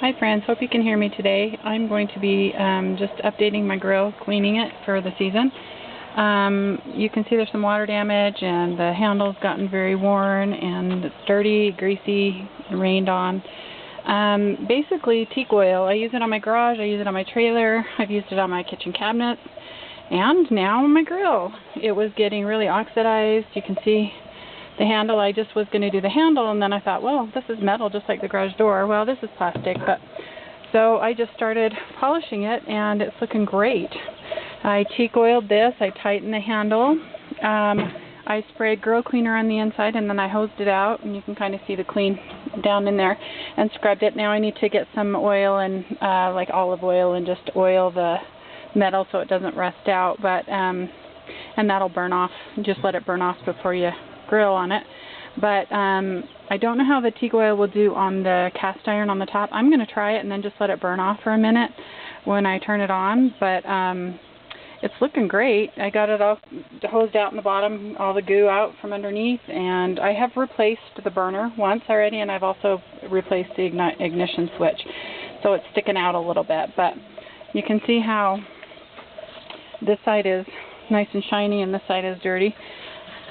Hi friends, hope you can hear me today. I'm going to be just updating my grill, cleaning it for the season. You can see there's some water damage and the handle's gotten very worn and it's dirty, greasy, rained on. Basically teak oil, I use it on my garage, I use it on my trailer, I've used it on my kitchen cabinets, and now on my grill. It was getting really oxidized. You can see the handle. I just was going to do the handle, and then I thought, well, this is metal just like the garage door. Well, this is plastic, but so I just started polishing it, and it's looking great. I teak oiled this. I tightened the handle. I sprayed grill cleaner on the inside, and then I hosed it out, and you can kind of see the clean down in there, and scrubbed it. Now I need to get some oil and like olive oil and just oil the metal so it doesn't rust out, but and that'll burn off. Just let it burn off before you grill on it. But I don't know how the teak oil will do on the cast iron on the top. I'm going to try it and then just let it burn off for a minute when I turn it on, but it's looking great. I got it all hosed out in the bottom, all the goo out from underneath, and I have replaced the burner once already, and I've also replaced the ignition switch, so it's sticking out a little bit. But you can see how this side is nice and shiny and this side is dirty.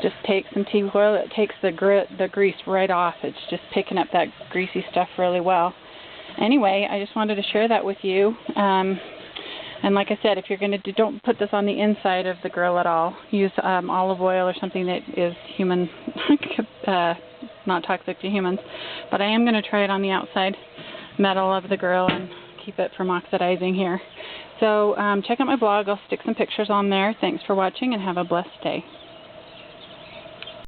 Just take some teak oil, it takes the grease right off. It's just picking up that greasy stuff really well. Anyway, I just wanted to share that with you. And like I said, if you're going to don't put this on the inside of the grill at all. Use olive oil or something that is human, not toxic to humans. But I am going to try it on the outside metal of the grill and keep it from oxidizing here. So check out my blog. I'll stick some pictures on there. Thanks for watching and have a blessed day.